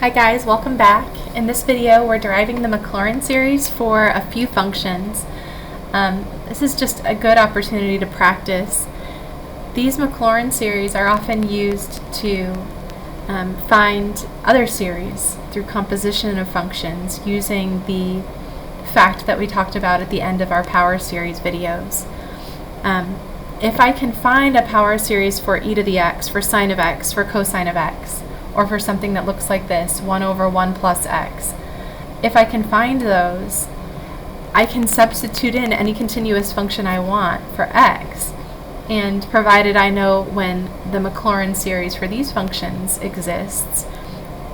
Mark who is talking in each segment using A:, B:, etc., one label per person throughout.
A: Hi guys, welcome back. In this video we're deriving the Maclaurin series for a few functions. This is just a good opportunity to practice. These Maclaurin series are often used to find other series through composition of functions using the fact that we talked about at the end of our power series videos. If I can find a power series for e to the x, for sine of x, for cosine of x, or for something that looks like this, 1 over 1 plus x. If I can find those, I can substitute in any continuous function I want for x, and provided I know when the Maclaurin series for these functions exists,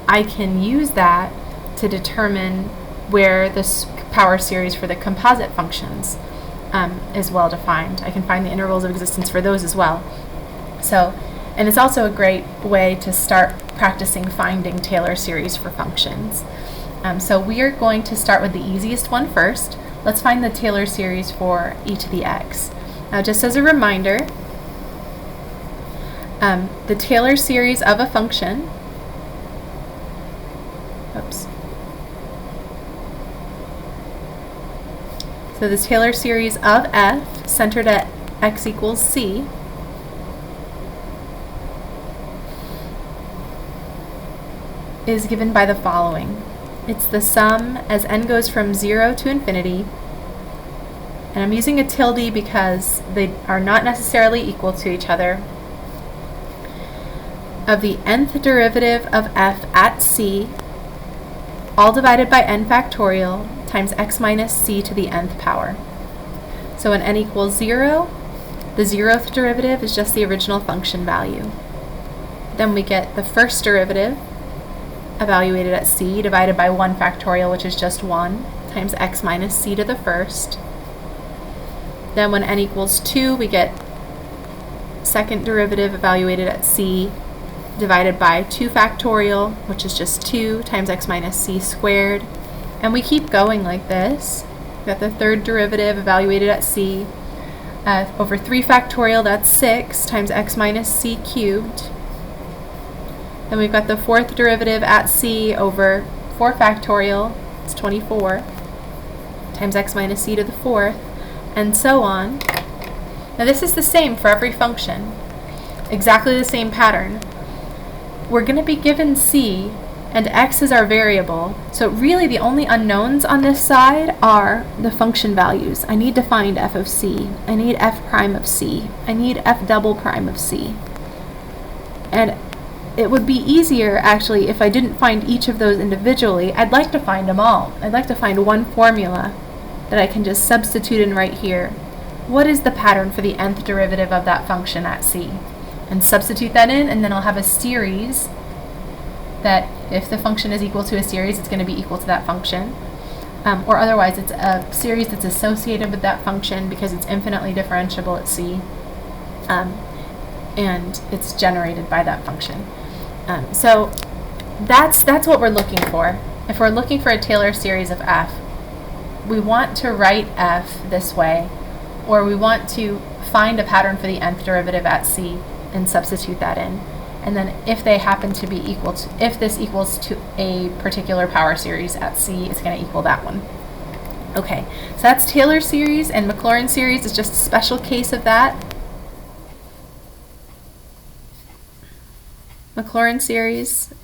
A: I can use that to determine where this power series for the composite functions is well defined. I can find the intervals of existence for those as well. And it's also a great way to start practicing finding Taylor series for functions. So we are going to start with the easiest one first. Let's find the Taylor series for e to the x. Now, just as a reminder, the Taylor series of a function, so the Taylor series of f centered at x equals c is given by the following. It's the sum as n goes from 0 to infinity, and I'm using a tilde because they are not necessarily equal to each other, of the nth derivative of f at c, all divided by n factorial times x minus c to the nth power. So when n equals 0, the 0th derivative is just the original function value. Then we get the first derivative, evaluated at c, divided by 1 factorial, which is just 1, times x minus c to the first. Then when n equals 2, we get second derivative evaluated at c, divided by 2 factorial, which is just 2, times x minus c squared. And we keep going like this. We got the third derivative evaluated at c, over 3 factorial, that's 6, times x minus c cubed. Then we've got the fourth derivative at c over 4 factorial, it's 24, times x minus c to the fourth, and so on. Now this is the same for every function, exactly the same pattern. We're going to be given c, and x is our variable, so really the only unknowns on this side are the function values. I need to find f of c, I need f prime of c, I need f double prime of c. And it would be easier, actually, if I didn't find each of those individually. I'd like to find them all. I'd like to find one formula that I can just substitute in right here. What is the pattern for the nth derivative of that function at c? And substitute that in, and then I'll have a series that, if the function is equal to a series, it's going to be equal to that function. Or otherwise, it's a series that's associated with that function because it's infinitely differentiable at c. And it's generated by that function. So that's what we're looking for. If we're looking for a Taylor series of f, we want to write f this way, or we want to find a pattern for the nth derivative at c and substitute that in. And then if they happen to be equal to, if this equals to a particular power series at c, it's going to equal that one. Okay, so that's Taylor series, and Maclaurin series is just a special case of that. Maclaurin series,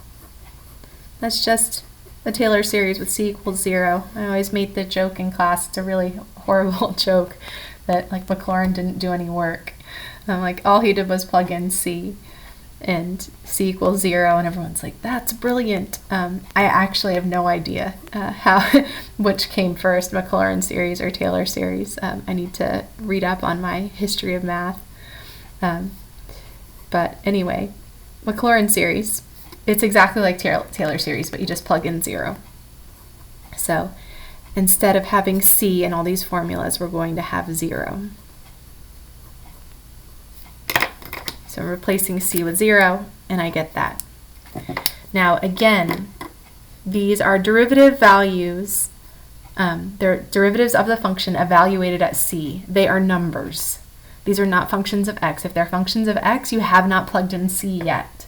A: that's just the Taylor series with c equals 0. I always made the joke in class, it's a really horrible joke, that like Maclaurin didn't do any work. Like all he did was plug in c, and c equals 0, and everyone's like, that's brilliant. I actually have no idea which came first, Maclaurin series or Taylor series. I need to read up on my history of math. But anyway, Maclaurin series, it's exactly like Taylor series, but you just plug in 0. So instead of having c in all these formulas, we're going to have 0. So I'm replacing c with 0, and I get that. Now again, these are derivative values. They're derivatives of the function evaluated at c. They are numbers. These are not functions of x. If they're functions of x, you have not plugged in c yet.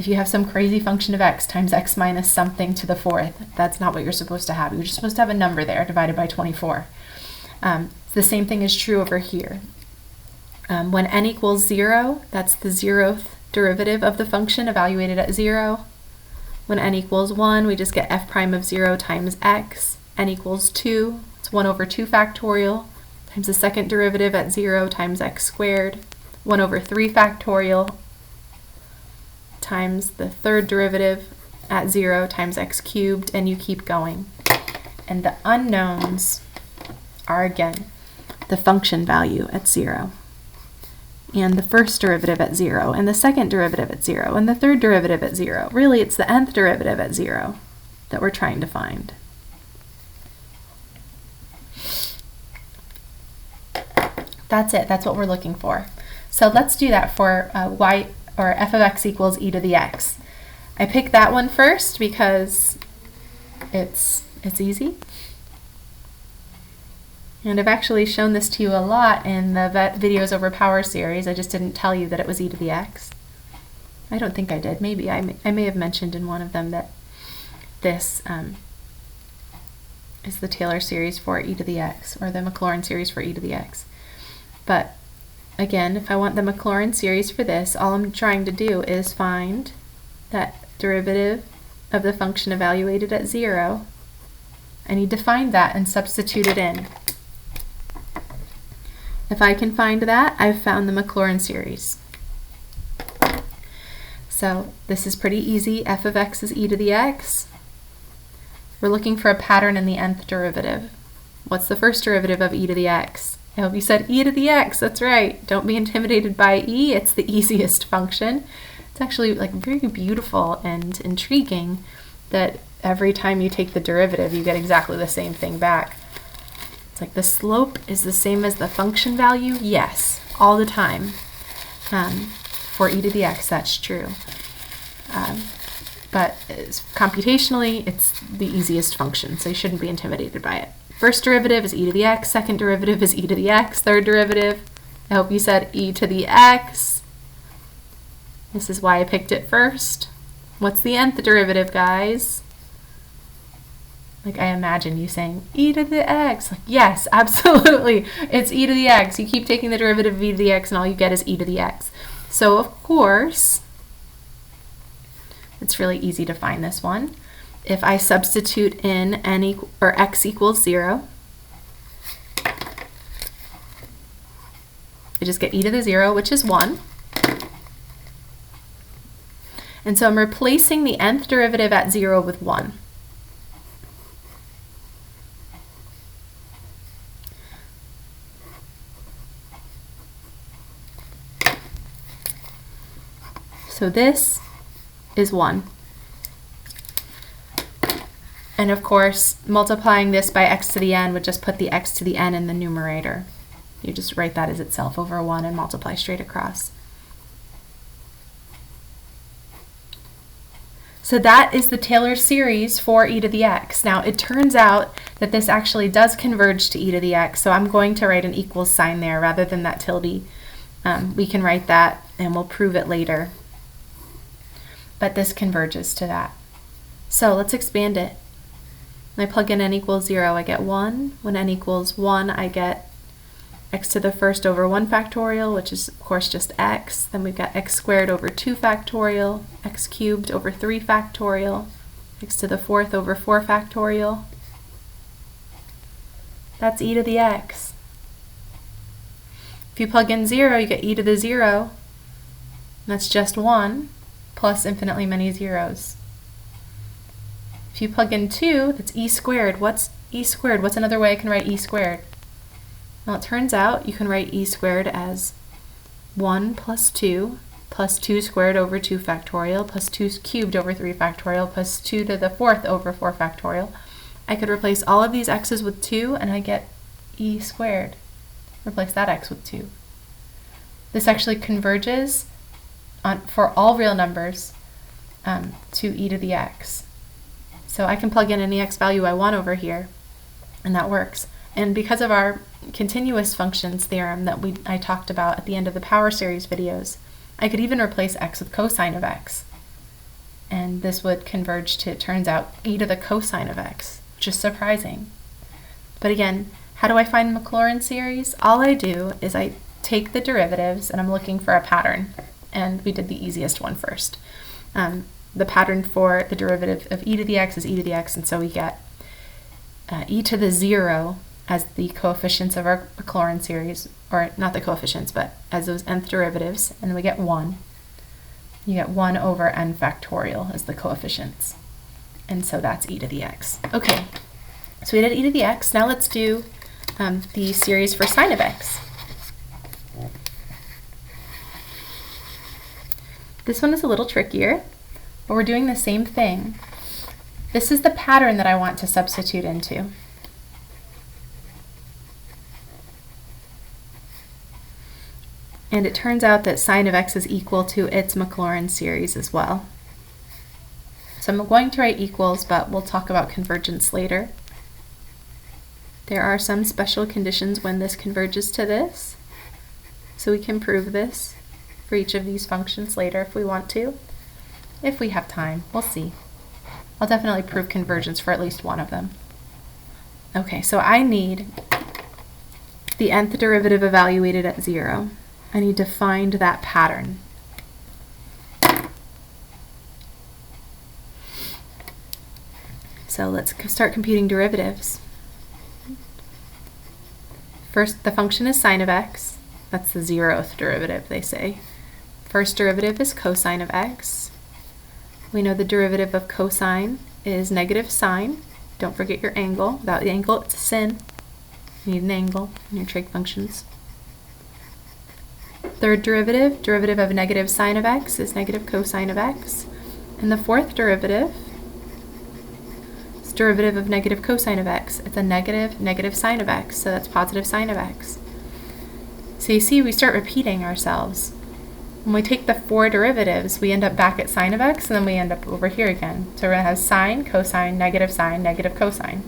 A: if you have some crazy function of x times x minus something to the fourth, that's not what you're supposed to have. You're just supposed to have a number there divided by 24. The same thing is true over here. When n equals 0, that's the zeroth derivative of the function evaluated at 0. When n equals 1, we just get f prime of 0 times x. N equals 2, it's 1 over 2 factorial times the second derivative at 0 times x squared. 1 over 3 factorial times the third derivative at 0 times x cubed, and you keep going. And the unknowns are, again, the function value at 0, and the first derivative at 0, and the second derivative at 0, and the third derivative at 0. Really, it's the nth derivative at 0 that we're trying to find. That's it. That's what we're looking for. So let's do that for y, or f of x equals e to the x. I picked that one first because it's easy. And I've actually shown this to you a lot in the videos over power series. I just didn't tell you that it was e to the x. I don't think I did. Maybe I may have mentioned in one of them that this is the Taylor series for e to the x, or the Maclaurin series for e to the x. But again, if I want the Maclaurin series for this, all I'm trying to do is find that derivative of the function evaluated at 0. I need to find that and substitute it in. If I can find that, I've found the Maclaurin series. So this is pretty easy. F of x is e to the x. We're looking for a pattern in the nth derivative. What's the first derivative of e to the x? I hope you said e to the x. That's right. Don't be intimidated by e. It's the easiest function. It's actually like very beautiful and intriguing that every time you take the derivative, you get exactly the same thing back. It's like the slope is the same as the function value. Yes, all the time. For e to the x, that's true. But computationally, it's the easiest function, so you shouldn't be intimidated by it. First derivative is e to the x, second derivative is e to the x, third derivative, I hope you said e to the x. This is why I picked it first. What's the nth derivative, guys? Like, I imagine you saying e to the x. Like, yes, absolutely, it's e to the x. You keep taking the derivative of e to the x and all you get is e to the x. So, of course, it's really easy to find this one. If I substitute in x equals 0, I just get e to the 0, which is 1. And so I'm replacing the nth derivative at 0 with 1. So this is 1. And of course, multiplying this by x to the n would just put the x to the n in the numerator. You just write that as itself over 1 and multiply straight across. So that is the Taylor series for e to the x. Now it turns out that this actually does converge to e to the x, so I'm going to write an equals sign there rather than that tilde. We can write that and we'll prove it later. But this converges to that. So let's expand it. When I plug in n equals 0, I get 1. When n equals 1, I get x to the first over 1 factorial, which is, of course, just x. Then we've got x squared over 2 factorial, x cubed over 3 factorial, x to the fourth over 4 factorial. That's e to the x. If you plug in 0, you get e to the 0. That's just 1 plus infinitely many zeros. If you plug in 2, that's e squared. What's e squared? What's another way I can write e squared? Well, it turns out you can write e squared as 1 plus 2 squared over 2 factorial plus 2 cubed over 3 factorial plus 2 to the fourth over 4 factorial. I could replace all of these x's with 2 and I get e squared. Replace that x with 2. This actually converges for all real numbers to e to the x. So I can plug in any x value I want over here, and that works. And because of our continuous functions theorem that I talked about at the end of the power series videos, I could even replace x with cosine of x. And this would converge to, it turns out, e to the cosine of x, which is surprising. But again, how do I find Maclaurin series? All I do is I take the derivatives and I'm looking for a pattern. And we did the easiest one first. The pattern for the derivative of e to the x is e to the x, and so we get e to the 0 as the coefficients of our Maclaurin series, or not the coefficients, but as those nth derivatives, and then we get 1. You get 1 over n factorial as the coefficients. And so that's e to the x. Okay, so we did e to the x. Now let's do the series for sine of x. This one is a little trickier, but we're doing the same thing. This is the pattern that I want to substitute into. And it turns out that sine of x is equal to its Maclaurin series as well. So I'm going to write equals, but we'll talk about convergence later. There are some special conditions when this converges to this. So we can prove this for each of these functions later if we want to. If we have time, we'll see. I'll definitely prove convergence for at least one of them. Okay, so I need the nth derivative evaluated at 0. I need to find that pattern. So let's start computing derivatives. First, the function is sine of x. That's the 0th derivative, they say. First derivative is cosine of x. We know the derivative of cosine is negative sine. Don't forget your angle. Without the angle, it's a sin. You need an angle in your trig functions. Third derivative, derivative of negative sine of x is negative cosine of x. And the fourth derivative is derivative of negative cosine of x. It's a negative sine of x, so that's positive sine of x. So you see, we start repeating ourselves. When we take the 4 derivatives, we end up back at sine of x, and then we end up over here again. So we're going to have sine, cosine, negative cosine.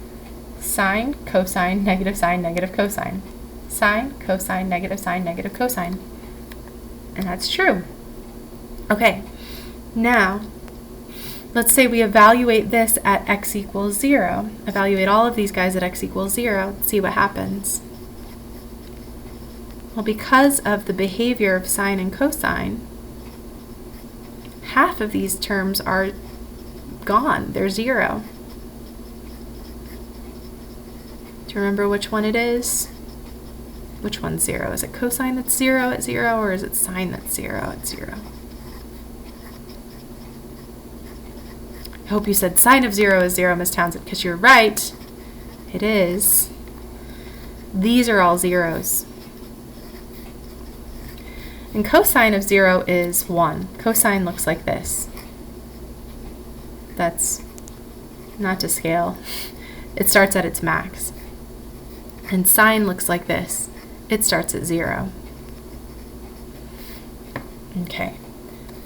A: Sine, cosine, negative cosine. Sine, cosine, negative cosine. And that's true. Okay, now let's say we evaluate this at x equals 0. Evaluate all of these guys at x equals 0. See what happens. Well, because of the behavior of sine and cosine, half of these terms are gone. They're 0. Do you remember which one it is? Which one's 0? Is it cosine that's 0 at 0, or is it sine that's 0 at 0? I hope you said sine of 0 is 0, Miss Townsend, because you're right. It is. These are all zeros. And cosine of 0 is 1. Cosine looks like this. That's not to scale. It starts at its max. And sine looks like this. It starts at 0. Okay,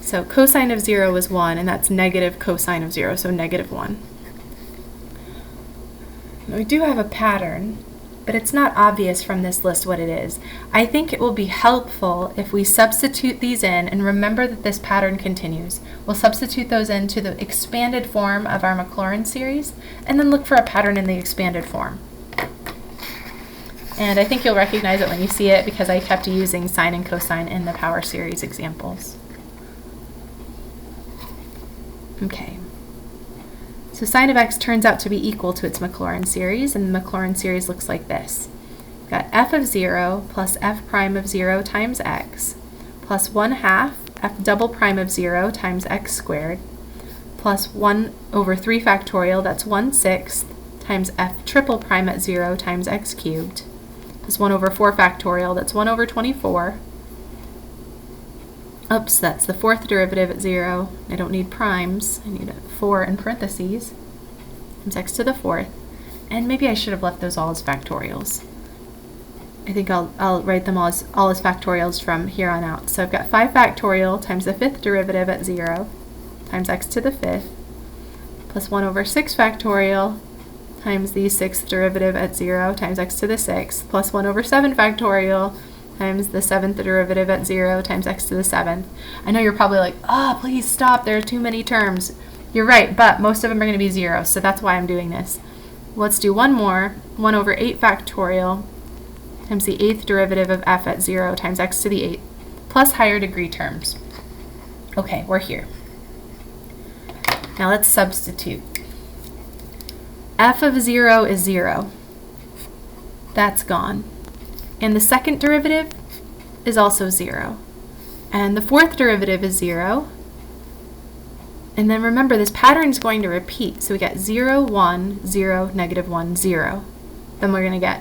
A: so cosine of 0 is 1, and that's negative cosine of 0, so negative 1. Now we do have a pattern, but it's not obvious from this list what it is. I think it will be helpful if we substitute these in and remember that this pattern continues. We'll substitute those into the expanded form of our Maclaurin series, and then look for a pattern in the expanded form. And I think you'll recognize it when you see it because I kept using sine and cosine in the power series examples. Okay. So sine of x turns out to be equal to its Maclaurin series, and the Maclaurin series looks like this. We've got f of 0 plus f prime of 0 times x plus 1/2 f double prime of 0 times x squared plus 1 over 3 factorial, that's 1/6, times f triple prime at 0 times x cubed, plus 1 over 4 factorial, that's 1 over 24. Oops, that's the 4th derivative at 0. I don't need primes. I need a 4 in parentheses. Times x to the 4th. And maybe I should have left those all as factorials. I think I'll write them all as factorials from here on out. So I've got 5 factorial times the 5th derivative at 0 times x to the 5th plus 1 over 6 factorial times the 6th derivative at 0 times x to the 6th plus 1 over 7 factorial times the 7th derivative at 0 times x to the 7th. I know you're probably like, please stop, there are too many terms. You're right, but most of them are going to be 0, so that's why I'm doing this. Let's do one more. 1 over 8 factorial times the 8th derivative of f at 0 times x to the 8th plus higher degree terms. Okay, we're here. Now let's substitute. F of 0 is 0. That's gone. And the second derivative is also 0. And the fourth derivative is 0. And then remember, this pattern is going to repeat. So we get 0, 1, 0, negative 1, 0. Then we're going to get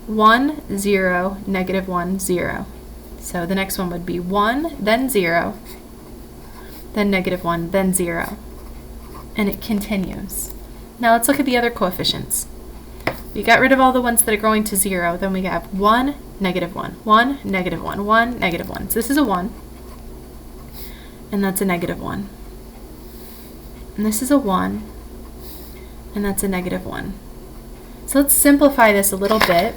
A: 1, 0, negative 1, 0. So the next one would be 1, then 0, then negative 1, then 0. And it continues. Now let's look at the other coefficients. We got rid of all the ones that are going to 0. Then we have 1, negative 1, 1, negative 1, 1, negative 1. So this is a 1. And that's a negative 1. And this is a 1. And that's a negative 1. So let's simplify this a little bit.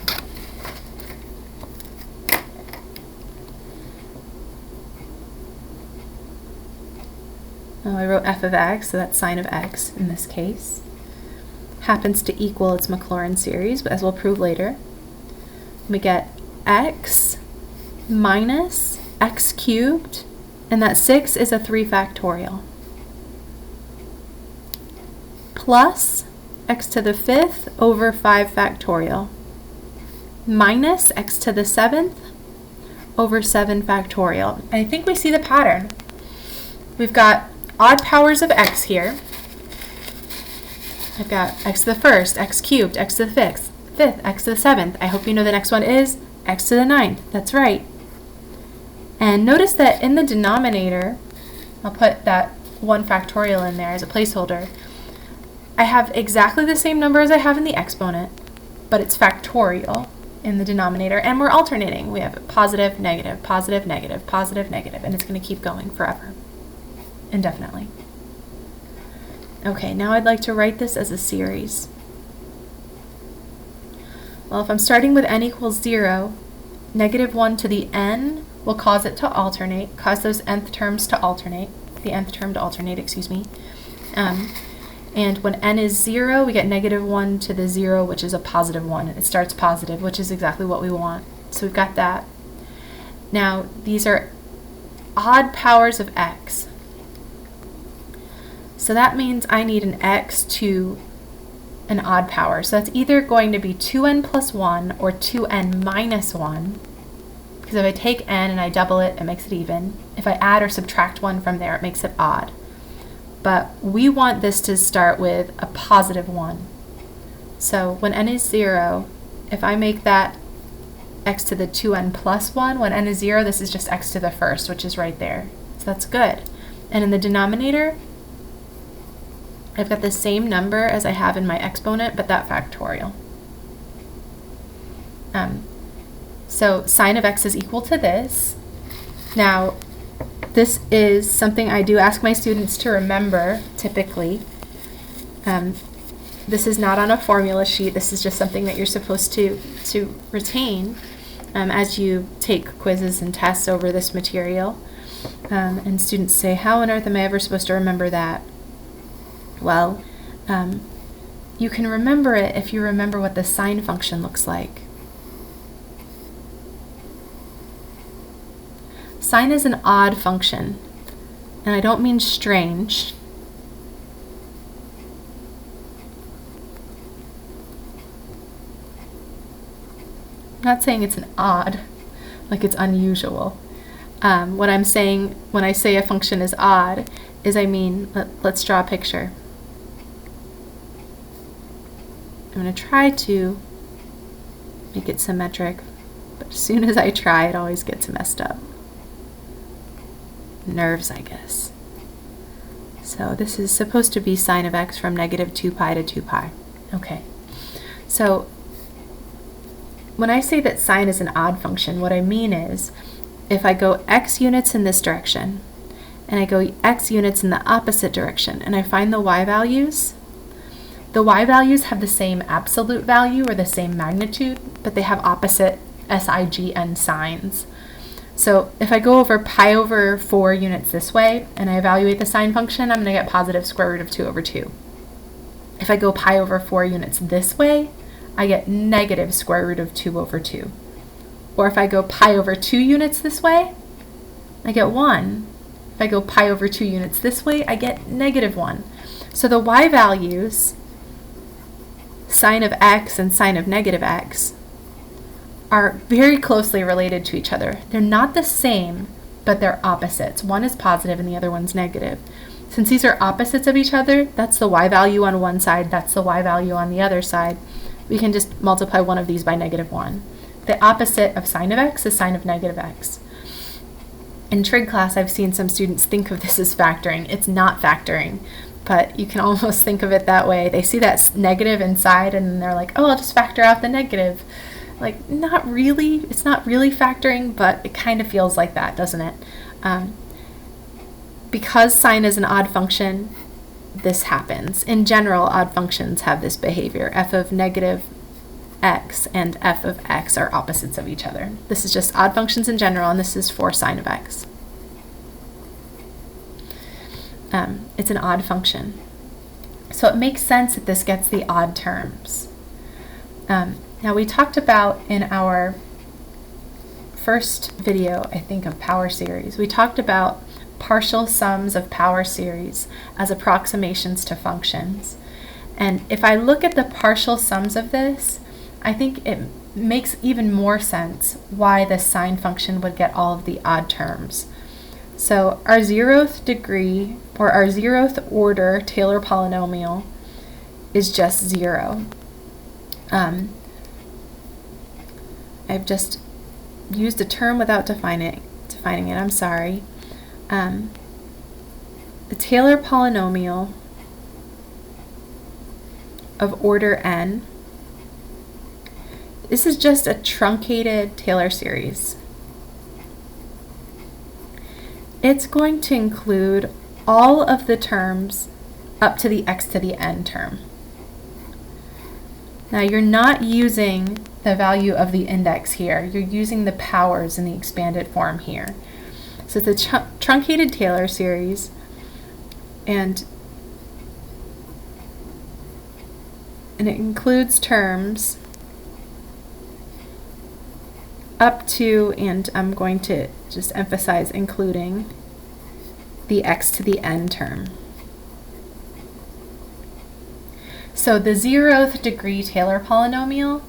A: Oh, I wrote f of x, so that's sine of x in this case. Happens to equal its Maclaurin series, but as we'll prove later. We get x minus x cubed, and that 6 is a 3 factorial, plus x to the 5th over 5 factorial, minus x to the 7th over 7 factorial. And I think we see the pattern. We've got odd powers of x here. I've got x to the 1st, x cubed, x to the 5th, x to the 7th. I hope you know the next one is x to the 9th. That's right. And notice that in the denominator, I'll put that 1 factorial in there as a placeholder. I have exactly the same number as I have in the exponent, but it's factorial in the denominator, and we're alternating. We have positive, negative, positive, negative, positive, negative, and it's going to keep going forever, indefinitely. Okay, now I'd like to write this as a series. Well, if I'm starting with n equals 0, negative 1 to the n will cause it to alternate, cause those nth terms to alternate, the nth term to alternate, excuse me. And when n is 0, we get negative 1 to the 0, which is a positive 1. It starts positive, which is exactly what we want. So we've got that. Now, these are odd powers of x. So that means I need an x to an odd power. So that's either going to be 2n plus 1 or 2n minus 1. Because if I take n and I double it, it makes it even. If I add or subtract 1 from there, it makes it odd. But we want this to start with a positive 1. So when n is 0, if I make that x to the 2n plus 1, when n is 0, this is just x to the 1st, which is right there. So that's good. And in the denominator, I've got the same number as I have in my exponent, but that factorial. So sine of x is equal to this. Now, this is something I do ask my students to remember, typically. This is not on a formula sheet. This is just something that you're supposed to retain as you take quizzes and tests over this material. And students say, how on earth am I ever supposed to remember that? Well, you can remember it if you remember what the sine function looks like. Sine is an odd function, and I don't mean strange. I'm not saying it's an odd, like it's unusual. What I'm saying when I say a function is odd is I mean, let's draw a picture. I'm going to try to make it symmetric, but as soon as I try, it always gets messed up. Nerves, I guess. So this is supposed to be sine of x from negative 2 pi to 2 pi. Okay, so when I say that sine is an odd function, what I mean is if I go x units in this direction and I go x units in the opposite direction and I find the y values have the same absolute value or the same magnitude, but they have opposite SIGN signs. So if I go over pi over 4 units this way, and I evaluate the sine function, I'm going to get positive square root of 2 over 2. If I go pi over 4 units this way, I get negative square root of 2 over 2. Or if I go pi over 2 units this way, I get 1. If I go pi over 2 units this way, I get negative 1. So the y values, sine of x and sine of negative x, are very closely related to each other. They're not the same, but they're opposites. One is positive and the other one's negative. Since these are opposites of each other, that's the y value on one side, that's the y value on the other side. We can just multiply one of these by negative 1. The opposite of sine of x is sine of negative x. In trig class, I've seen some students think of this as factoring. It's not factoring, but you can almost think of it that way. They see that negative inside and they're like, oh, I'll just factor out the negative. Like, not really. It's not really factoring, but it kind of feels like that, doesn't it? Because sine is an odd function, this happens. In general, odd functions have this behavior. F of negative x and f of x are opposites of each other. This is just odd functions in general, and this is for sine of x. It's an odd function. So it makes sense that this gets the odd terms. Now we talked about in our first video, I think, of power series, we talked about partial sums of power series as approximations to functions. And if I look at the partial sums of this, I think it makes even more sense why the sine function would get all of the odd terms. So our zeroth degree, or our zeroth order Taylor polynomial, is just 0. I've just used a term without defining it. I'm sorry. The Taylor polynomial of order n, this is just a truncated Taylor series. It's going to include all of the terms up to the x to the n term. Now you're not using the value of the index here. You're using the powers in the expanded form here. So it's a truncated Taylor series, and it includes terms up to, and I'm going to just emphasize including, the x to the n term. So the zeroth degree Taylor polynomial,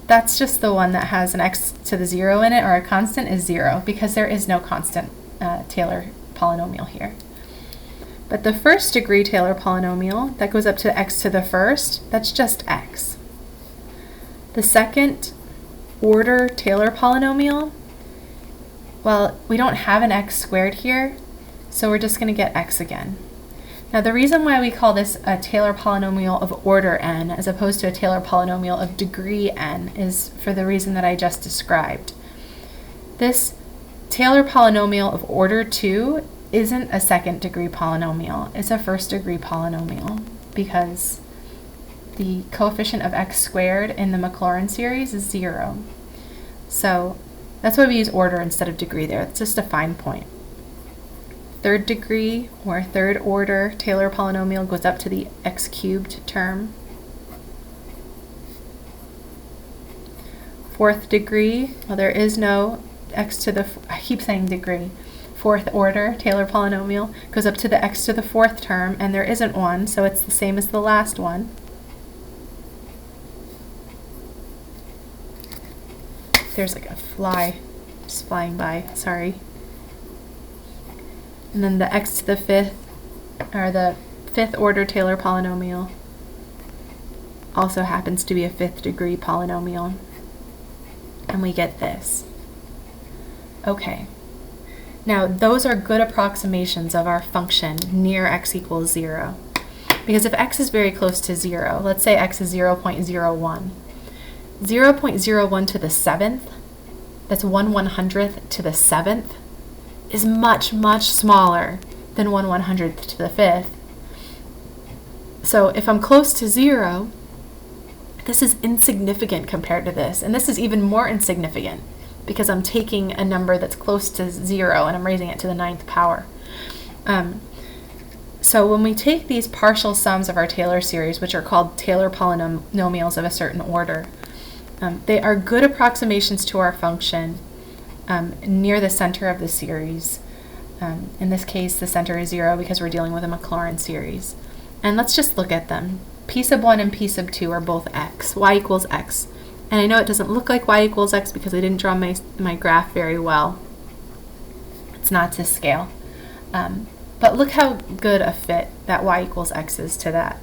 A: that's just the one that has an x to the 0 in it, or a constant, is 0, because there is no constant Taylor polynomial here. But the first degree Taylor polynomial, that goes up to x to the first, that's just x. The second order Taylor polynomial, well, we don't have an x squared here, so we're just going to get x again. Now the reason why we call this a Taylor polynomial of order n as opposed to a Taylor polynomial of degree n is for the reason that I just described. This Taylor polynomial of order 2 isn't a second degree polynomial, it's a first degree polynomial because the coefficient of x squared in the Maclaurin series is 0. So that's why we use order instead of degree there. It's just a fine point. Third degree or third order Taylor polynomial goes up to the x cubed term. Fourth degree, well, there is no x to the, I keep saying degree. Fourth order Taylor polynomial goes up to the x to the 4th term, and there isn't one, so it's the same as the last one. There's like a fly just flying by, sorry. And then the x to the 5th, or the 5th order Taylor polynomial, also happens to be a 5th degree polynomial. And we get this. Okay. Now those are good approximations of our function near x equals 0. Because if x is very close to 0, let's say x is 0.01. 0.01 to the 7th, that's 1/100th to the 7th, is much, much smaller than 1/100th to the 5th. So if I'm close to 0, this is insignificant compared to this, and this is even more insignificant because I'm taking a number that's close to 0 and I'm raising it to the 9th power. So when we take these partial sums of our Taylor series, which are called Taylor polynomials of a certain order, they are good approximations to our function near the center of the series. In this case, the center is 0 because we're dealing with a Maclaurin series. And let's just look at them. P sub 1 and P sub 2 are both x. Y equals x. And I know it doesn't look like y equals x because I didn't draw my graph very well. It's not to scale. But look how good a fit that y equals x is to that.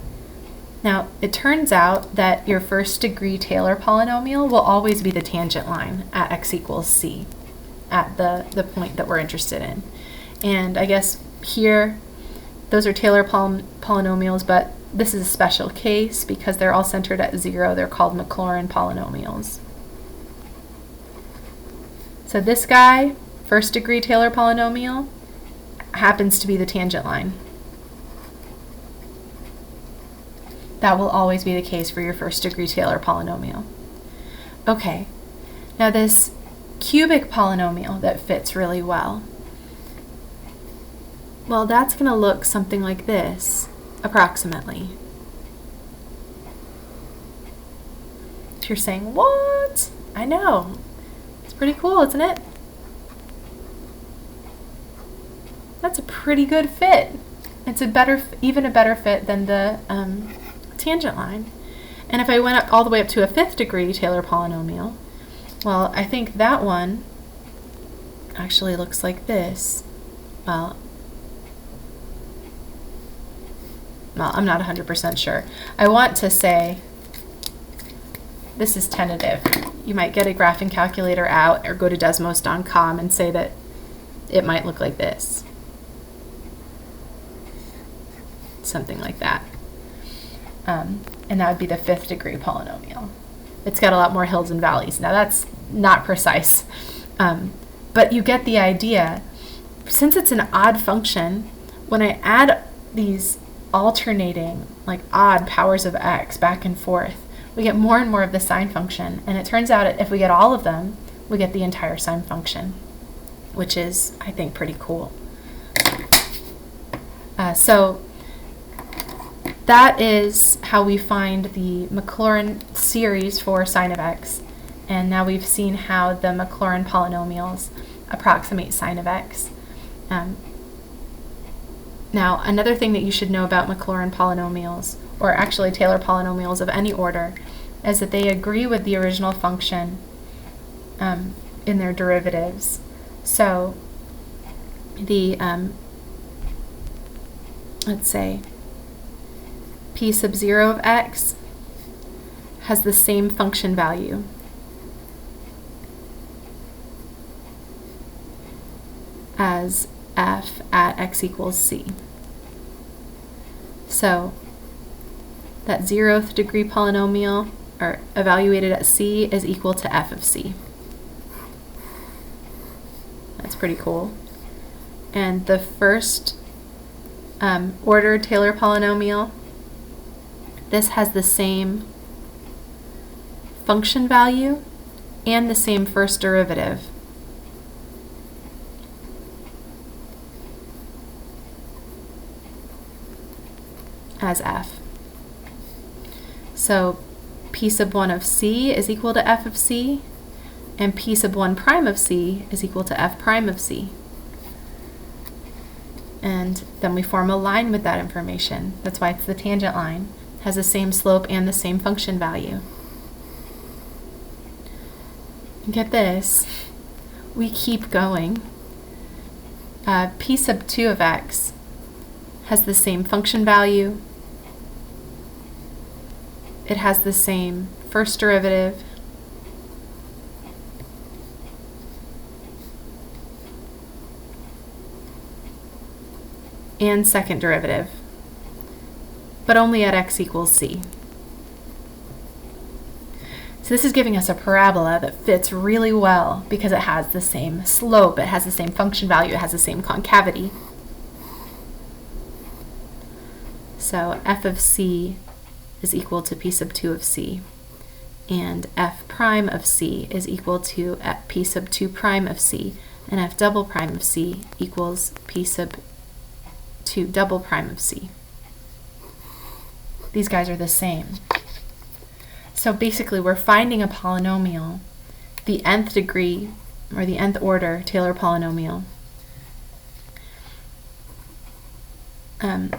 A: Now, it turns out that your first degree Taylor polynomial will always be the tangent line at x equals c, at the point that we're interested in. And I guess here, those are Taylor polynomials, but this is a special case because they're all centered at 0. They're called Maclaurin polynomials. So this guy, first degree Taylor polynomial, happens to be the tangent line. That will always be the case for your first degree Taylor polynomial. Okay, now this cubic polynomial that fits really well, well, that's going to look something like this, approximately. So you're saying, what? I know. It's pretty cool, isn't it? That's a pretty good fit. It's even a better fit than the tangent line. And if I went up all the way up to a 5th degree Taylor polynomial, well, I think that one actually looks like this. Well, I'm not 100% sure. I want to say this is tentative. You might get a graphing calculator out or go to desmos.com and say that it might look like this. Something like that. And that would be the 5th degree polynomial. It's got a lot more hills and valleys. Now that's not precise, but you get the idea. Since it's an odd function, when I add these alternating, like odd powers of x back and forth, we get more and more of the sine function. And it turns out if we get all of them, we get the entire sine function, which is, I think, pretty cool. So that is how we find the Maclaurin series for sine of x. And now we've seen how the Maclaurin polynomials approximate sine of x. Now, another thing that you should know about Maclaurin polynomials, or actually Taylor polynomials of any order, is that they agree with the original function in their derivatives. So the, let's say, P sub 0 of x has the same function value as f at x equals c. So that 0th degree polynomial, or evaluated at c, is equal to f of c. That's pretty cool. And the first ordered Taylor polynomial, this has the same function value and the same first derivative as f. So P sub 1 of c is equal to f of c, and P sub 1 prime of c is equal to f prime of c. And then we form a line with that information. That's why it's the tangent line. It has the same slope and the same function value. And get this, we keep going. P sub 2 of x has the same function value. It has the same first derivative. And second derivative, but only at x equals c. So this is giving us a parabola that fits really well because it has the same slope, it has the same function value, it has the same concavity. So f of c is equal to P sub 2 of c. and f prime of c is equal to p sub 2 prime of c, and f double prime of c equals p sub 2 double prime of c. These guys are the same. So basically we're finding a polynomial, the nth degree or the nth order Taylor polynomial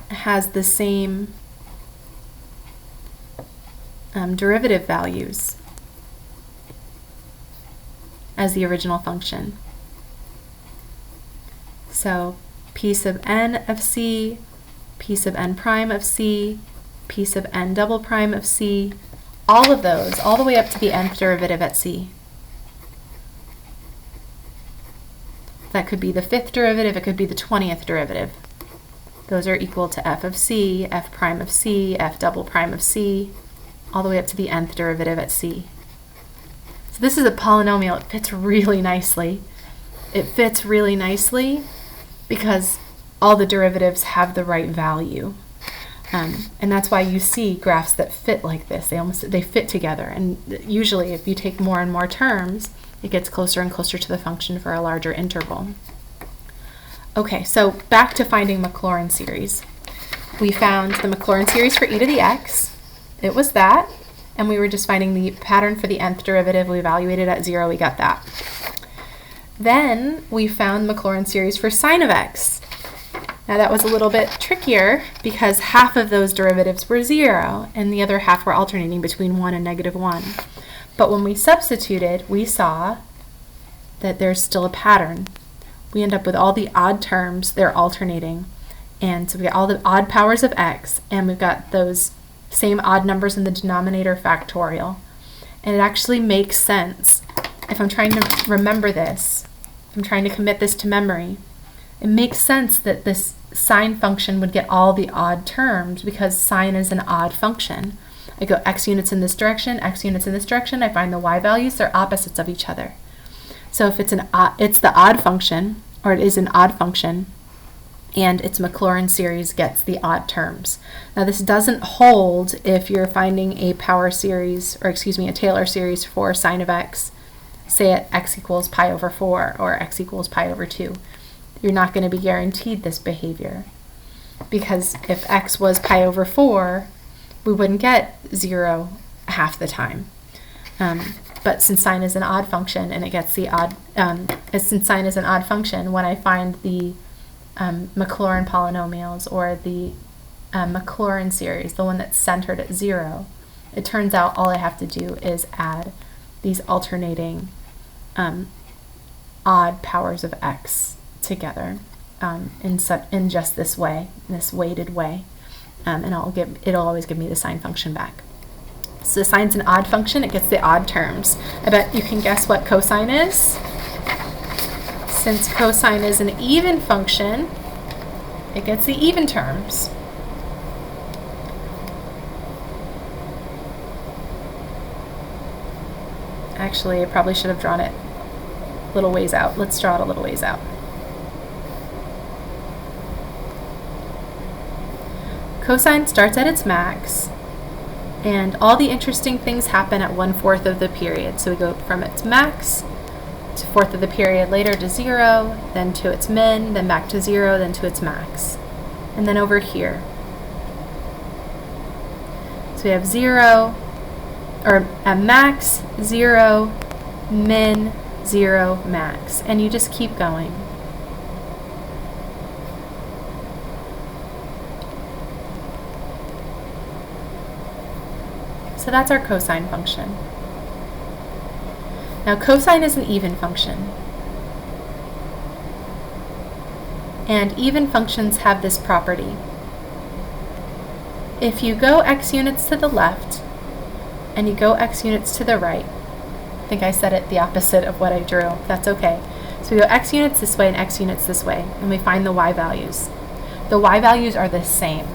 A: has the same derivative values as the original function. So p sub n of c, p sub n prime of c, p sub n double prime of c, all of those, all the way up to the nth derivative at c. That could be the 5th derivative, it could be the 20th derivative. Those are equal to f of c, f prime of c, f double prime of c, all the way up to the nth derivative at c. So this is a polynomial. It fits really nicely. It fits really nicely because all the derivatives have the right value. And that's why you see graphs that fit like this. They fit together. And usually if you take more and more terms, it gets closer and closer to the function for a larger interval. Okay, so back to finding Maclaurin series. We found the Maclaurin series for e to the x. It was that. And we were just finding the pattern for the nth derivative. We evaluated at 0. We got that. Then we found Maclaurin series for sine of x. Now that was a little bit trickier because half of those derivatives were 0 and the other half were alternating between 1 and -1. But when we substituted, we saw that there's still a pattern. We end up with all the odd terms, they're alternating. And so we got all the odd powers of x, and we've got those same odd numbers in the denominator factorial. And it actually makes sense. If I'm trying to remember this, if I'm trying to commit this to memory, it makes sense that this sine function would get all the odd terms because sine is an odd function. I go x units in this direction, x units in this direction, I find the y values, they're opposites of each other. So if it's the odd function, or it is an odd function, and its Maclaurin series gets the odd terms. Now this doesn't hold if you're finding a power series, or excuse me, a Taylor series for sine of x, say at x equals pi over 4 or x equals pi over 2. You're not going to be guaranteed this behavior because if x was pi over 4, we wouldn't get 0 half the time. But since sine is an odd function and it gets the odd, since sine is an odd function, when I find the Maclaurin polynomials or the Maclaurin series, the one that's centered at 0, it turns out all I have to do is add these alternating odd powers of x together in just this way, this weighted way, and it'll always give me the sine function back. So sine's an odd function, it gets the odd terms. I bet you can guess what cosine is. Since cosine is an even function, it gets the even terms. Actually, I probably should have drawn it a little ways out. Let's draw it a little ways out. Cosine starts at its max, and all the interesting things happen at 1/4 of the period. So we go from its max to 1/4 of the period, later to 0, then to its min, then back to 0, then to its max. And then over here. So we have 0, or at max, 0, min, 0, max. And you just keep going. So that's our cosine function. Now cosine is an even function. And even functions have this property. If you go x units to the left and you go x units to the right, I think I said it the opposite of what I drew. That's okay. So we go x units this way and x units this way, and we find the y values. The y values are the same.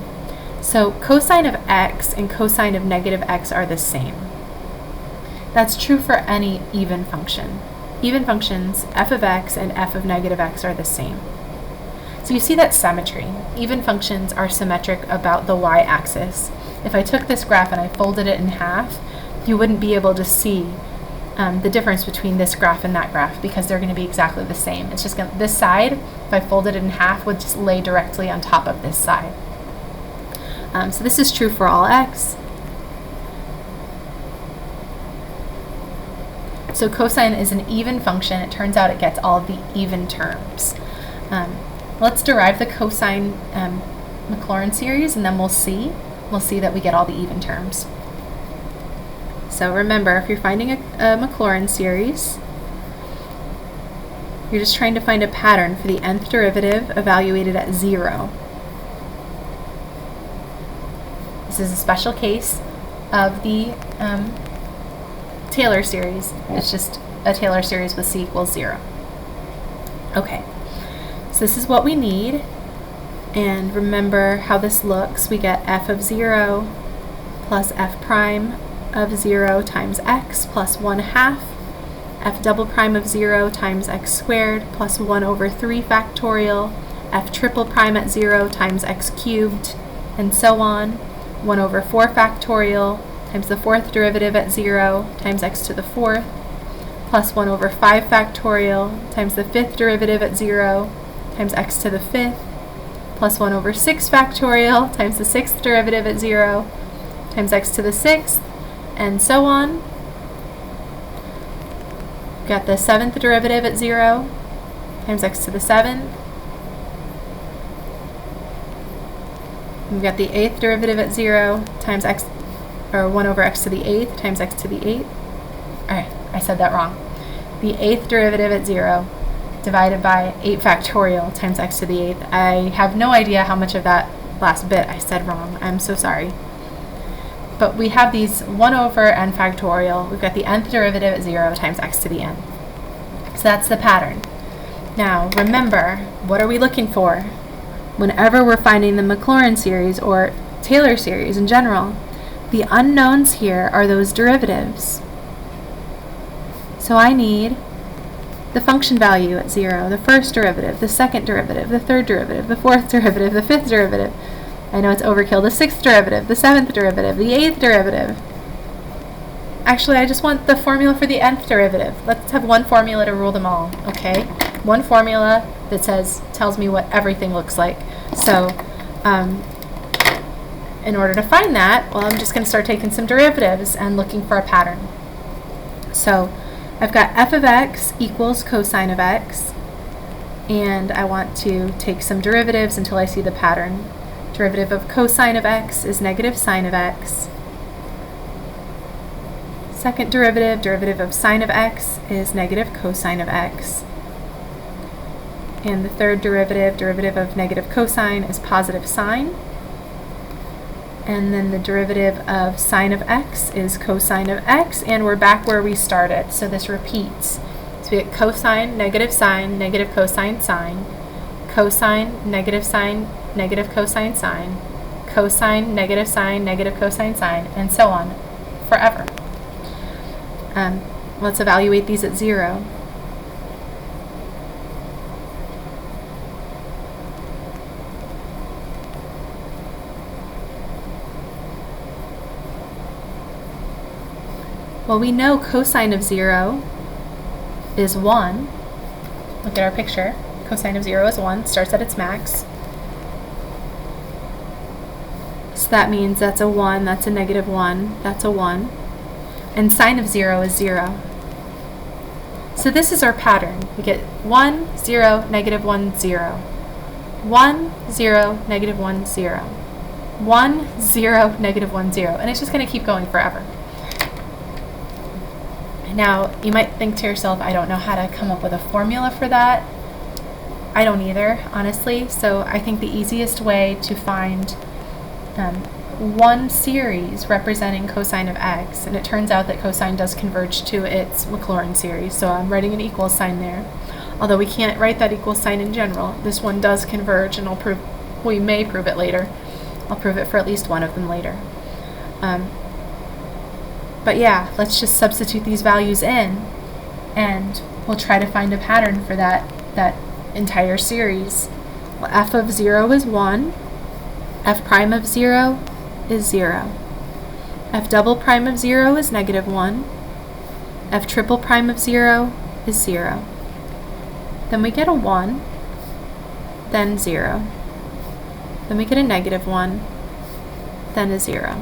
A: So cosine of x and cosine of negative x are the same. That's true for any even function. Even functions, f of x and f of negative x are the same. So you see that symmetry. Even functions are symmetric about the y-axis. If I took this graph and I folded it in half, you wouldn't be able to see the difference between this graph and that graph because they're going to be exactly the same. It's just going to, this side, if I folded it in half, would just lay directly on top of this side. So this is true for all x. So cosine is an even function. It turns out it gets all of the even terms. Let's derive the cosine Maclaurin series, and then we'll see that we get all the even terms. So remember, if you're finding a Maclaurin series, you're just trying to find a pattern for the nth derivative evaluated at 0. This is a special case of the Taylor series. It's just a Taylor series with c equals 0. Okay, so this is what we need. And remember how this looks. We get f of 0 plus f prime of 0 times x plus 1/2 f double prime of 0 times x squared plus 1 over 3 factorial f triple prime at 0 times x cubed, and so on. 1 over 4 factorial times the fourth derivative at 0 times x to the fourth plus 1 over 5 factorial times the fifth derivative at 0 times x to the fifth plus 1 over 6 factorial times the sixth derivative at 0 times x to the sixth, and so on. Got the seventh derivative at 0 times x to the seventh. We've got the eighth derivative at 0 times x, or 1 over x to the eighth times x to the eighth. Alright, I said that wrong. The eighth derivative at 0 divided by 8 factorial times x to the eighth. I have no idea how much of that last bit I said wrong. I'm so sorry. But we have these 1 over n factorial. We've got the nth derivative at 0 times x to the n. So that's the pattern. Now, remember, what are we looking for? Whenever we're finding the Maclaurin series or Taylor series in general, the unknowns here are those derivatives. So I need the function value at 0, the first derivative, the second derivative, the third derivative, the fourth derivative, the fifth derivative. I know it's overkill. The sixth derivative, the seventh derivative, the eighth derivative. Actually, I just want the formula for the nth derivative. Let's have one formula to rule them all, okay? One formula that tells me what everything looks like. So, in order to find that, well, I'm just going to start taking some derivatives and looking for a pattern. So, I've got f of x equals cosine of x, and I want to take some derivatives until I see the pattern. Derivative of cosine of x is negative sine of x. Second derivative, derivative of sine of x, is negative cosine of x. And the third derivative, derivative of negative cosine, is positive sine. And then the derivative of sine of x is cosine of x, and we're back where we started, so this repeats. So we get cosine, negative cosine, sine, cosine, negative cosine, sine, cosine, negative cosine, sine, and so on, forever. Let's evaluate these at 0. Well, we know cosine of 0 is 1. Look at our picture. Cosine of 0 is 1, starts at its max. So that means that's a 1, that's a negative 1, that's a 1. And sine of 0 is 0. So this is our pattern. We get 1, 0, negative 1, 0. 1, 0, negative 1, 0. 1, 0, negative 1, 0. And it's just going to keep going forever. Now, you might think to yourself, I don't know how to come up with a formula for that. I don't either, honestly. So I think the easiest way to find one series representing cosine of x, and it turns out that cosine does converge to its Maclaurin series, so I'm writing an equal sign there. Although we can't write that equal sign in general, this one does converge, and we may prove it later. I'll prove it for at least one of them later. But yeah, let's just substitute these values in, and we'll try to find a pattern for that entire series. Well, f of 0 is 1, f prime of 0 is 0. f double prime of 0 is -1. F triple prime of 0 is 0. Then we get a 1, then 0. Then we get a -1, then a 0.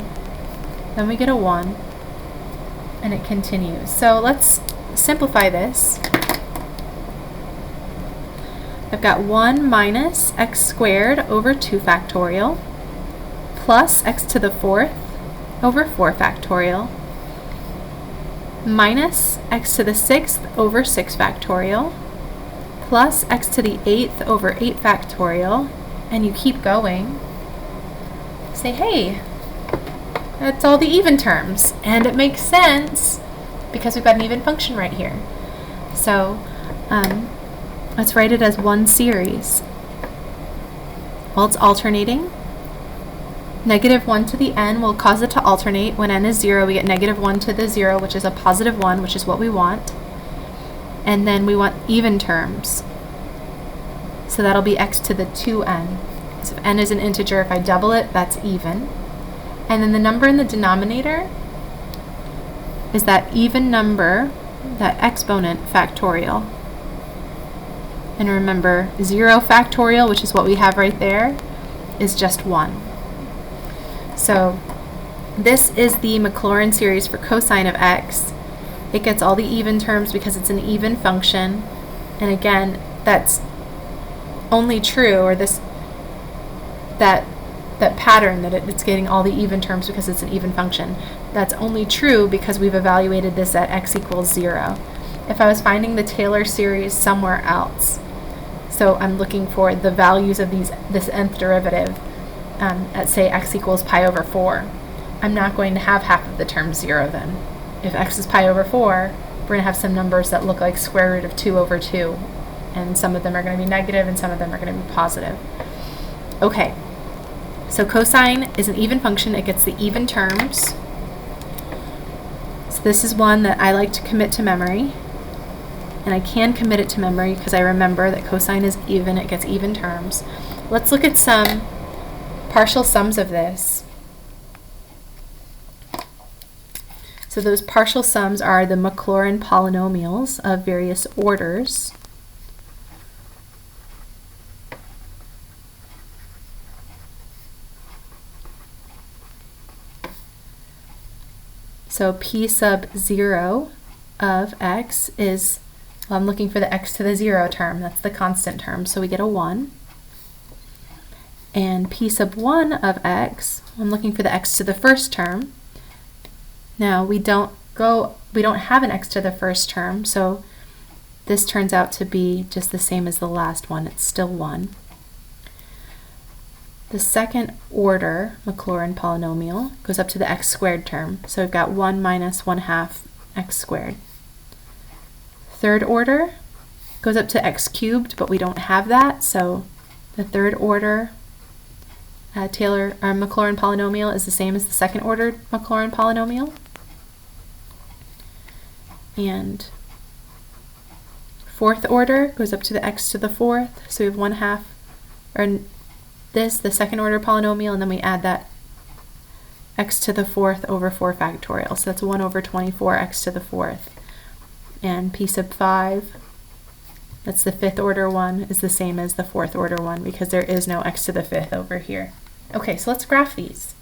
A: Then we get a 1, and it continues. So let's simplify this. I've got 1 minus x squared over 2 factorial plus x to the 4th over 4 factorial minus x to the 6th over 6 factorial plus x to the 8th over 8 factorial, and you keep going. Say, hey, that's all the even terms, and it makes sense because we've got an even function right here. So let's write it as one series. Well, it's alternating. -1 to the n will cause it to alternate. When n is 0, we get -1 to the 0, which is a +1, which is what we want. And then we want even terms. So that'll be x to the 2n. So if n is an integer, if I double it, that's even. And then the number in the denominator is that even number, that exponent factorial. And remember, 0 factorial, which is what we have right there, is just 1. So this is the Maclaurin series for cosine of x. It gets all the even terms because it's an even function. And again, that's only true, or that pattern that it's getting all the even terms because it's an even function. That's only true because we've evaluated this at x equals 0. If I was finding the Taylor series somewhere else, so I'm looking for the values of this nth derivative at, say, x equals pi over 4, I'm not going to have half of the terms 0 then. If x is pi over 4, we're going to have some numbers that look like square root of 2 over 2, and some of them are going to be negative and some of them are going to be positive. Okay, so cosine is an even function. It gets the even terms. So this is one that I like to commit to memory, and I can commit it to memory because I remember that cosine is even. It gets even terms. Let's look at some partial sums of this. So those partial sums are the Maclaurin polynomials of various orders. So p sub 0 of x is, well, I'm looking for the x to the 0 term. That's the constant term, so we get a 1. And p sub 1 of x, I'm looking for the x to the first term. Now we don't have an x to the first term, so this turns out to be just the same as the last one. It's still 1. The second order Maclaurin polynomial goes up to the x squared term, so we've got 1 minus 1/2 x squared. Third order goes up to x cubed, but we don't have that, so the third order Maclaurin polynomial is the same as the second order Maclaurin polynomial. And fourth order goes up to the x to the 4th, so we have 1/2, or this, the second order polynomial, and then we add that x to the 4th over 4 factorial. So that's 1 over 24 x to the 4th. And p sub 5, that's the fifth order one, is the same as the fourth order one because there is no x to the 5th over here. Okay, so let's graph these.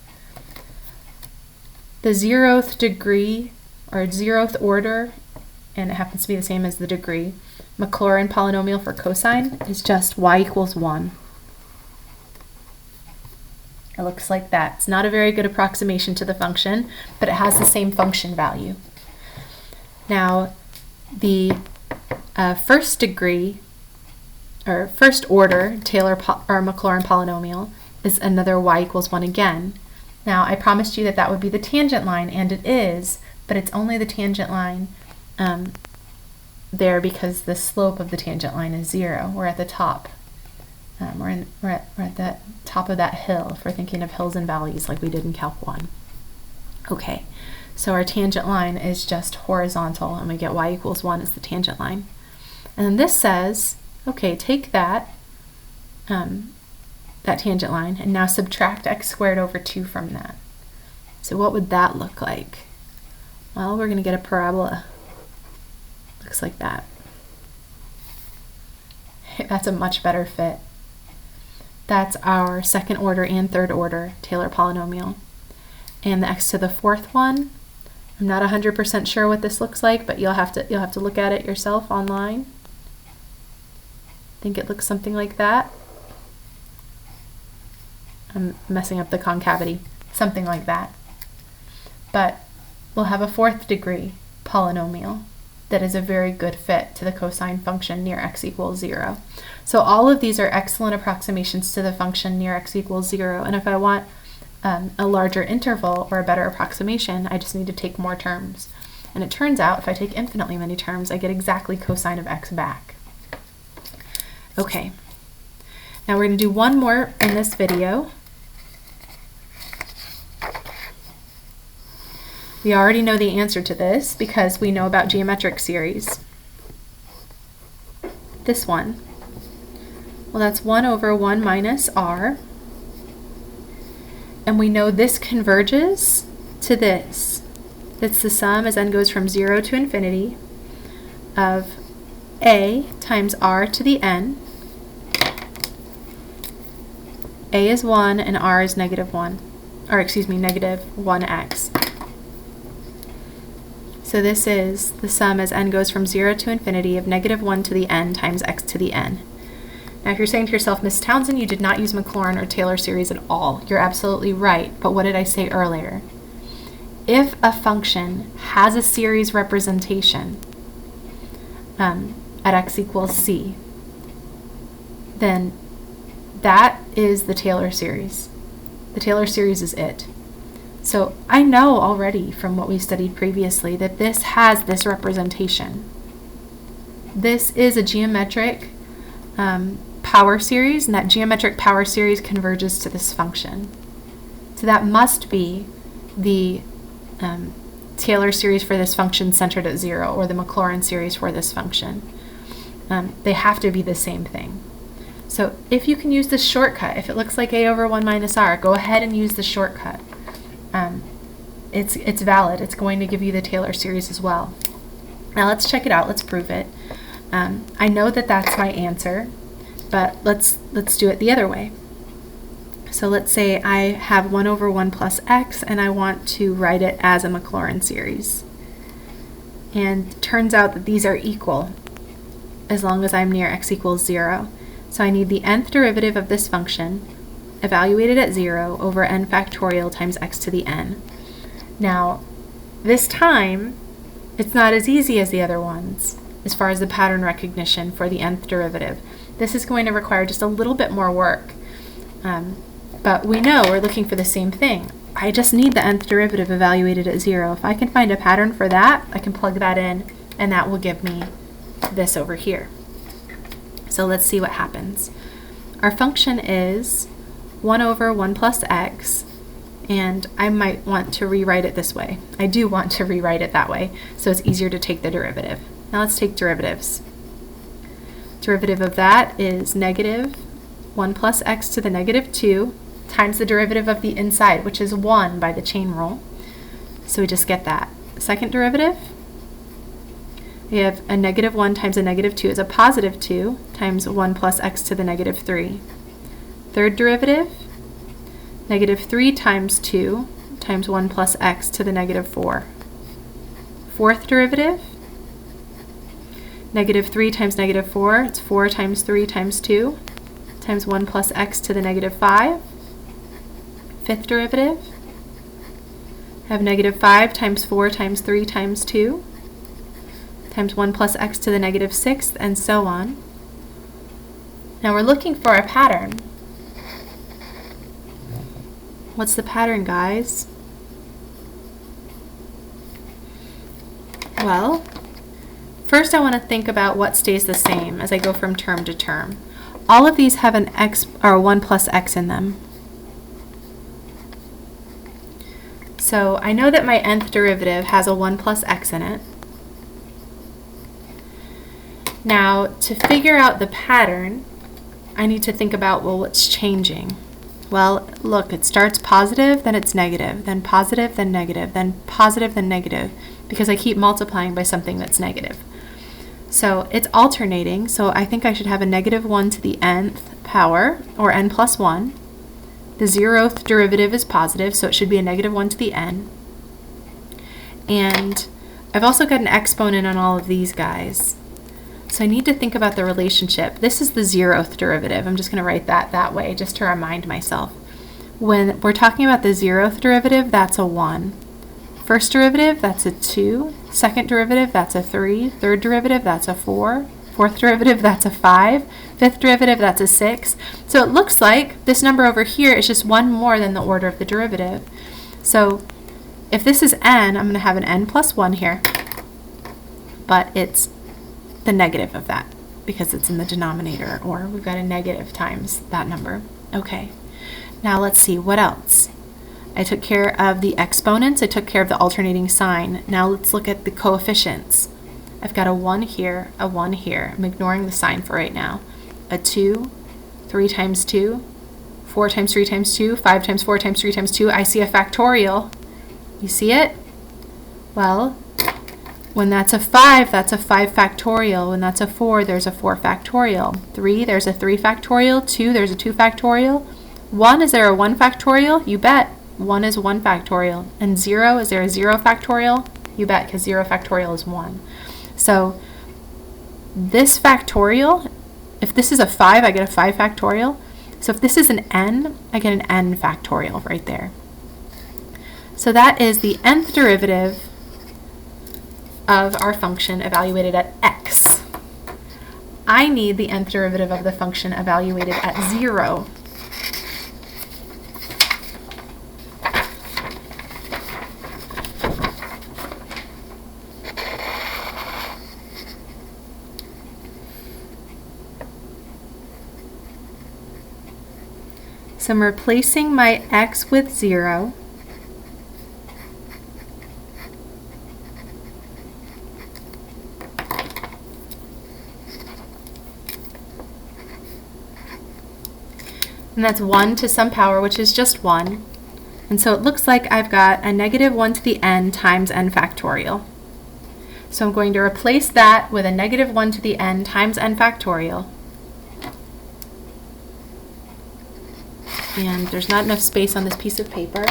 A: The 0th degree, or 0th order, and it happens to be the same as the degree, Maclaurin polynomial for cosine is just y equals 1. It looks like that. It's not a very good approximation to the function, but it has the same function value. Now, the first degree, or first order Taylor or Maclaurin polynomial is another y equals 1 again. Now, I promised you that that would be the tangent line, and it is, but it's only the tangent line there because the slope of the tangent line is 0. We're at the top. We're at the top of that hill if we're thinking of hills and valleys like we did in Calc 1. Okay, so our tangent line is just horizontal, and we get y equals 1 as the tangent line. And then this says, okay, take that tangent line and now subtract x squared over 2 from that. So what would that look like? Well, we're going to get a parabola. Looks like that. That's a much better fit. That's our second order and third order Taylor polynomial. And the x to the fourth one, I'm not 100% sure what this looks like, but you'll have to look at it yourself online. I think it looks something like that. I'm messing up the concavity. Something like that. But we'll have a fourth degree polynomial that is a very good fit to the cosine function near x equals 0. So all of these are excellent approximations to the function near x equals 0. And if I want a larger interval or a better approximation, I just need to take more terms. And it turns out if I take infinitely many terms, I get exactly cosine of x back. Okay, now we're going to do one more in this video. We already know the answer to this because we know about geometric series. This one. Well, that's 1 over 1 minus r. And we know this converges to this. It's the sum as n goes from 0 to infinity of a times r to the n. A is 1 and r is negative 1. Or excuse me, negative 1x. So this is the sum as n goes from 0 to infinity of negative 1 to the n times x to the n. Now if you're saying to yourself, Miss Townsend, you did not use Maclaurin or Taylor series at all. You're absolutely right, but what did I say earlier? If a function has a series representation at x equals c, then that is the Taylor series. The Taylor series is it. So I know already from what we studied previously that this has this representation. This is a geometric power series, and that geometric power series converges to this function. So that must be the Taylor series for this function centered at 0, or the Maclaurin series for this function. They have to be the same thing. So if you can use this shortcut, if it looks like a over 1 minus r, go ahead and use the shortcut. It's valid. It's going to give you the Taylor series as well. Now let's check it out. Let's prove it. I know that that's my answer, but let's do it the other way. So let's say I have 1 over 1 plus x, and I want to write it as a Maclaurin series. And it turns out that these are equal as long as I'm near x equals 0. So I need the nth derivative of this function evaluated at 0 over n factorial times x to the n. Now, this time, it's not as easy as the other ones as far as the pattern recognition for the nth derivative. This is going to require just a little bit more work. But we know we're looking for the same thing. I just need the nth derivative evaluated at 0. If I can find a pattern for that, I can plug that in, and that will give me this over here. So let's see what happens. Our function is 1 over 1 plus x, and I might want to rewrite it this way. I do want to rewrite it that way, so it's easier to take the derivative. Now let's take derivatives. Derivative of that is negative 1 plus x to the negative 2 times the derivative of the inside, which is 1 by the chain rule. So we just get that. Second derivative, we have a negative 1 times a negative 2 is a positive 2 times 1 plus x to the negative 3. Third derivative, negative 3 times 2 times 1 plus x to the negative 4. Fourth derivative, negative 3 times negative 4, it's 4 times 3 times 2 times 1 plus x to the negative 5. Fifth derivative, I have negative 5 times 4 times 3 times 2 times 1 plus x to the negative 6th, and so on. Now we're looking for a pattern. What's the pattern, guys? Well, first I want to think about what stays the same as I go from term to term. All of these have an x or 1 plus x in them. So I know that my nth derivative has a 1 plus x in it. Now, to figure out the pattern, I need to think about, well, what's changing? Well, look, it starts positive, then it's negative, then positive, then negative, then positive, then negative, because I keep multiplying by something that's negative. So it's alternating, so I think I should have a negative 1 to the nth power, or n plus 1. The zeroth derivative is positive, so it should be a negative 1 to the n. And I've also got an exponent on all of these guys. So I need to think about the relationship. This is the zeroth derivative. I'm just going to write that way just to remind myself. When we're talking about the zeroth derivative, that's a 1. First derivative, that's a 2. Second derivative, that's a 3. Third derivative, that's a 4. Fourth derivative, that's a 5. Fifth derivative, that's a 6. So it looks like this number over here is just one more than the order of the derivative. So if this is n, I'm going to have an n plus 1 here, but it's the negative of that because it's in the denominator, or we've got a negative times that number. Okay, now let's see, what else? I took care of the exponents, I took care of the alternating sign. Now let's look at the coefficients. I've got a 1 here, a 1 here. I'm ignoring the sign for right now. A 2, 3 times 2, 4 times 3 times 2, 5 times 4 times 3 times 2. I see a factorial. You see it? Well, when that's a 5 factorial. When that's a 4, there's a 4 factorial. 3, there's a 3 factorial. 2, there's a 2 factorial. 1, is there a 1 factorial? You bet. 1 is 1 factorial. And 0, is there a 0 factorial? You bet, because 0 factorial is 1. So this factorial, if this is a 5, I get a 5 factorial. So if this is an n, I get an n factorial right there. So that is the nth derivative of our function evaluated at x. I need the nth derivative of the function evaluated at 0. So I'm replacing my x with 0. And that's 1 to some power, which is just 1. And so it looks like I've got a negative 1 to the n times n factorial. So I'm going to replace that with a negative 1 to the n times n factorial. And there's not enough space on this piece of paper.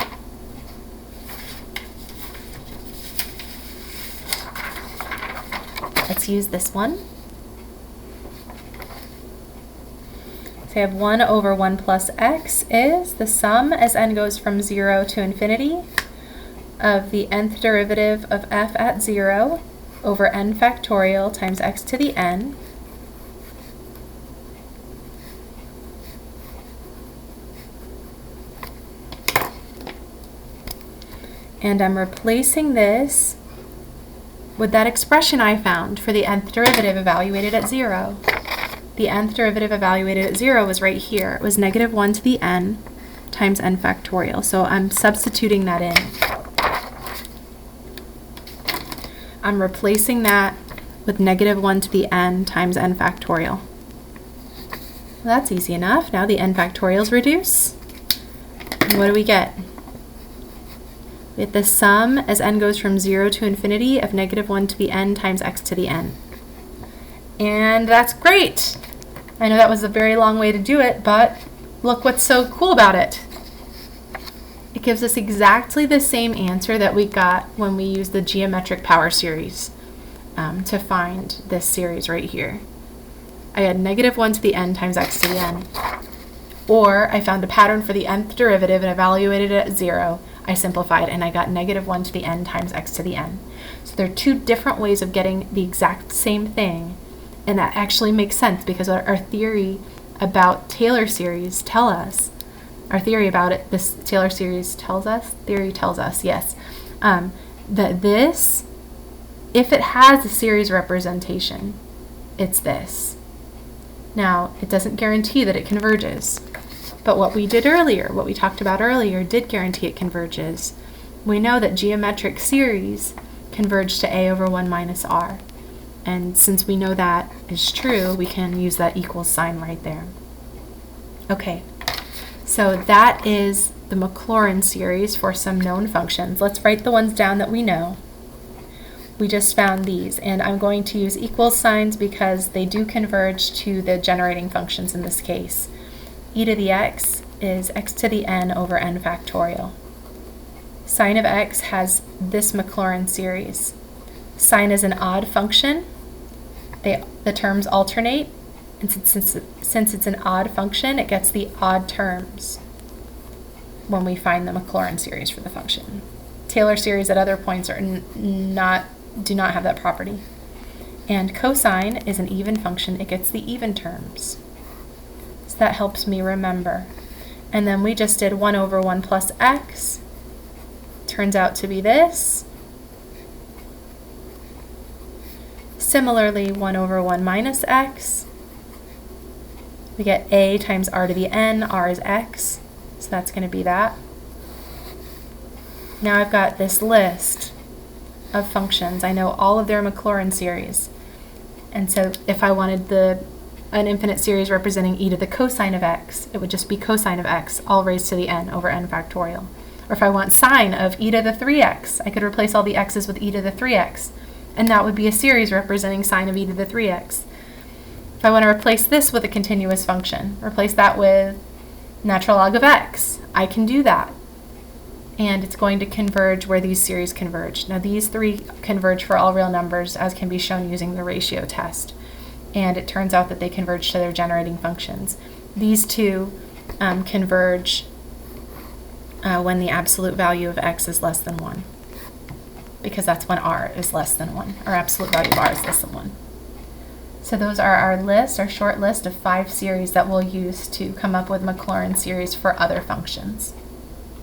A: Let's use this one. So I have 1 over 1 plus x is the sum as n goes from 0 to infinity of the nth derivative of f at 0 over n factorial times x to the n. And I'm replacing this with that expression I found for the nth derivative evaluated at 0. The nth derivative evaluated at 0 was right here. It was negative 1 to the n times n factorial. So I'm substituting that in. I'm replacing that with negative 1 to the n times n factorial. Well, that's easy enough. Now the n factorials reduce. And what do we get? We get the sum as n goes from 0 to infinity of negative 1 to the n times x to the n. And that's great. I know that was a very long way to do it, but look what's so cool about it. It gives us exactly the same answer that we got when we used the geometric power series to find this series right here. I had negative 1 to the n times x to the n. Or I found a pattern for the nth derivative and evaluated it at 0. I simplified and I got negative 1 to the n times x to the n. So there are two different ways of getting the exact same thing, and that actually makes sense because our theory about Taylor series tell us, our theory about it, this Taylor series tells us, yes, that this, if it has a series representation, it's this. Now, it doesn't guarantee that it converges. But what we did earlier, what we talked about earlier, did guarantee it converges. We know that geometric series converge to a over 1 minus r. And since we know that is true, we can use that equals sign right there. Okay, So that is the Maclaurin series for some known functions. Let's write the ones down that we know. We just found these, and I'm going to use equals signs because they do converge to the generating functions in this case. E to the x is x to the n over n factorial. Sine of x has this Maclaurin series. Sine is an odd function. The terms alternate, and since it's an odd function, it gets the odd terms when we find the Maclaurin series for the function. Taylor series at other points are do not have that property. And cosine is an even function. It gets the even terms. So that helps me remember. And then we just did 1 over 1 plus x. Turns out to be this. Similarly, 1 over 1 minus x. We get a times r to the n. R is x. So that's going to be that. Now I've got this list of functions. I know all of their Maclaurin series. And so if I wanted an infinite series representing e to the cosine of x, it would just be cosine of x, all raised to the n over n factorial. Or if I want sine of e to the 3x, I could replace all the x's with e to the 3x. And that would be a series representing sine of e to the 3x. If I want to replace this with a continuous function, replace that with natural log of x, I can do that. And it's going to converge where these series converge. Now these three converge for all real numbers, as can be shown using the ratio test. And it turns out that they converge to their generating functions. These two converge when the absolute value of x is less than 1. Because that's when r is less than 1. Our absolute value of r is less than 1. So those are our short list of 5 series that we'll use to come up with Maclaurin series for other functions.